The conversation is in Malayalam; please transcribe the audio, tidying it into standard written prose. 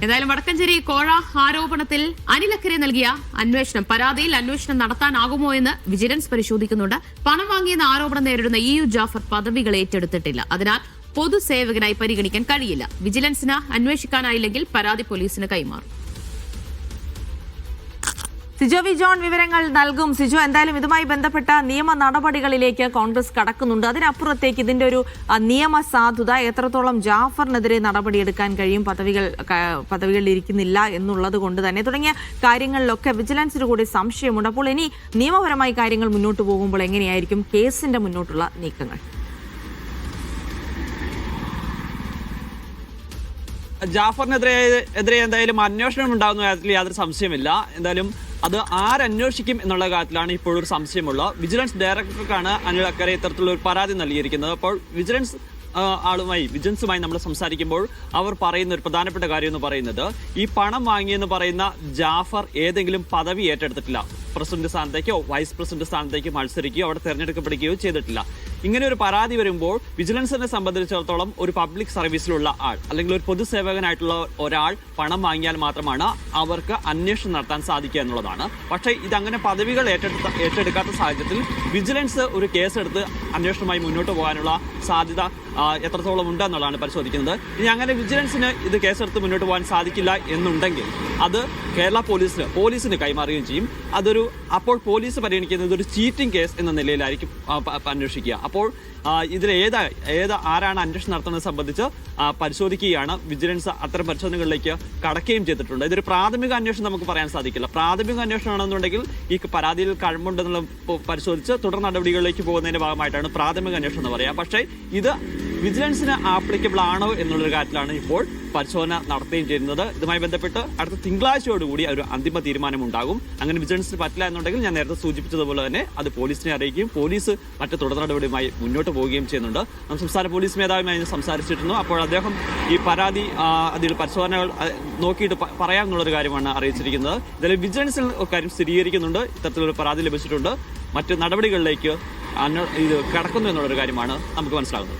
എന്തായാലും വടക്കഞ്ചേരി കോഴ ആരോപണത്തിൽ അനിലക്കരെ നൽകിയ പരാതിയിൽ അന്വേഷണം നടത്താനാകുമോ എന്ന് വിജിലൻസ് പരിശോധിക്കുന്നുണ്ട്. പണം വാങ്ങിയെന്ന ആരോപണം നേരിടുന്ന EU ജാഫർ പദവികൾ ഏറ്റെടുത്തിട്ടില്ല. അതിനാൽ പൊതുസേവകനായി പരിഗണിക്കാൻ കഴിയില്ല. വിജിലൻസിന് അന്വേഷിക്കാനായില്ലെങ്കിൽ പരാതി പോലീസിന് കൈമാറും. സിജോ വി ജോൺ വിവരങ്ങൾ നൽകും. സിജോ, എന്തായാലും ഇതുമായി ബന്ധപ്പെട്ട നിയമ നടപടികളിലേക്ക് കോൺഗ്രസ് കടക്കുന്നുണ്ട്. അതിനപ്പുറത്തേക്ക് ഇതിന്റെ ഒരു നിയമ സാധുത എത്രത്തോളം ജാഫറിനെതിരെ നടപടിയെടുക്കാൻ കഴിയും, പദവികളിൽ ഇരിക്കുന്നില്ല എന്നുള്ളത് കൊണ്ട് തന്നെ തുടങ്ങിയ കാര്യങ്ങളിലൊക്കെ വിജിലൻസിന് കൂടി സംശയമുണ്ട്. അപ്പോൾ ഇനി നിയമപരമായി കാര്യങ്ങൾ മുന്നോട്ട് പോകുമ്പോൾ എങ്ങനെയായിരിക്കും കേസിന്റെ മുന്നോട്ടുള്ള നീക്കങ്ങൾ? ജാഫറിനെതിരെ എന്തായാലും അന്വേഷണം ഉണ്ടാകുന്ന കാര്യത്തിൽ യാതൊരു സംശയമില്ല. എന്തായാലും അത് ആരന്വേഷിക്കും എന്നുള്ള കാര്യത്തിലാണ് ഇപ്പോഴൊരു സംശയമുള്ളത്. വിജിലൻസ് ഡയറക്ടർക്കാണ് അനിൽ അക്കരെ ഇത്തരത്തിലുള്ള ഒരു പരാതി നൽകിയിരിക്കുന്നത്. അപ്പോൾ വിജിലൻസുമായി നമ്മൾ സംസാരിക്കുമ്പോൾ അവർ പറയുന്ന ഒരു പ്രധാനപ്പെട്ട കാര്യം എന്ന് പറയുന്നത്, ഈ പണം വാങ്ങിയെന്ന് പറയുന്ന ജാഫർ ഏതെങ്കിലും പദവി ഏറ്റെടുത്തിട്ടില്ല. പ്രസിഡന്റ് സ്ഥാനത്തേക്കോ വൈസ് പ്രസിഡന്റ് സ്ഥാനത്തേക്കോ മത്സരിക്കുകയോ അവിടെ തെരഞ്ഞെടുക്കപ്പെടുകയോ ചെയ്തിട്ടില്ല. ഇങ്ങനെ ഒരു പരാതി വരുമ്പോൾ വിജിലൻസിനെ സംബന്ധിച്ചിടത്തോളം ഒരു പബ്ലിക് സർവീസിലുള്ള ആൾ അല്ലെങ്കിൽ ഒരു പൊതുസേവകനായിട്ടുള്ള ഒരാൾ പണം വാങ്ങിയാൽ മാത്രമാണ് അവർക്ക് അന്വേഷണം നടത്താൻ സാധിക്കുക എന്നുള്ളതാണ്. പക്ഷേ ഇതങ്ങനെ പദവികൾ ഏറ്റെടുക്കാത്ത സാഹചര്യത്തിൽ വിജിലൻസ് ഒരു കേസെടുത്ത് അന്വേഷണവുമായി മുന്നോട്ട് പോകാനുള്ള സാധ്യത എത്രത്തോളം ഉണ്ടെന്നുള്ളതാണ് പരിശോധിക്കുന്നത്. ഇനി അങ്ങനെ വിജിലൻസിന് ഇത് കേസെടുത്ത് മുന്നോട്ട് പോകാൻ സാധിക്കില്ല എന്നുണ്ടെങ്കിൽ അത് കേരള പോലീസിന് കൈമാറുകയും ചെയ്യും. അപ്പോൾ പോലീസ് പരിഗണിക്കുന്നത് ഒരു ചീറ്റിംഗ് കേസ് എന്ന നിലയിലായിരിക്കും അന്വേഷിക്കുക. അപ്പോൾ ഇതിൽ ആരാണ് അന്വേഷണം നടത്തുന്നത് സംബന്ധിച്ച് പരിശോധിക്കുകയാണ്. വിജിലൻസ് അത്തരം പരിശോധനകളിലേക്ക് കടക്കുകയും ചെയ്തിട്ടുണ്ട്. ഇതൊരു പ്രാഥമിക അന്വേഷണം നമുക്ക് പറയാൻ സാധിക്കില്ല. പ്രാഥമിക അന്വേഷണം ആണെന്നുണ്ടെങ്കിൽ ഈ പരാതിയിൽ കഴമ്പുണ്ടെന്നുള്ള പരിശോധിച്ച് തുടർ നടപടികളിലേക്ക് പോകുന്നതിന്റെ ഭാഗമായിട്ടാണ് പ്രാഥമിക അന്വേഷണം എന്ന് പറയുക. പക്ഷേ ഇത് വിജിലൻസിന് ആപ്ലിക്കബിൾ ആണോ എന്നുള്ളൊരു കാര്യത്തിലാണ് ഇപ്പോൾ പരിശോധന നടത്തുകയും ചെയ്യുന്നത്. ഇതുമായി ബന്ധപ്പെട്ട് അടുത്ത തിങ്കളാഴ്ചയോടുകൂടി ഒരു അന്തിമ തീരുമാനം ഉണ്ടാകും. അങ്ങനെ വിജിലൻസിന് പറ്റില്ല എന്നുണ്ടെങ്കിൽ ഞാൻ നേരത്തെ സൂചിപ്പിച്ചതുപോലെ തന്നെ അത് പോലീസിനെ അറിയിക്കുകയും പോലീസ് മറ്റ് തുടർ നടപടിയുമായി മുന്നോട്ട് പോവുകയും ചെയ്യുന്നുണ്ട്. സംസ്ഥാന പോലീസ് മേധാവിയുമായി സംസാരിച്ചിരുന്നു. അപ്പോൾ അദ്ദേഹം ഈ പരാതി അതിൽ പരിശോധനകൾ നോക്കിയിട്ട് പറയാമെന്നുള്ളൊരു കാര്യമാണ് അറിയിച്ചിരിക്കുന്നത്. ഇതിൽ വിജിലൻസിൽ കാര്യം സ്ഥിരീകരിക്കുന്നുണ്ട്. ഇത്തരത്തിലൊരു പരാതി ലഭിച്ചിട്ടുണ്ട്. മറ്റ് നടപടികളിലേക്ക് ഇത് കടക്കുന്നു എന്നുള്ളൊരു കാര്യമാണ് നമുക്ക് മനസ്സിലാകുന്നത്.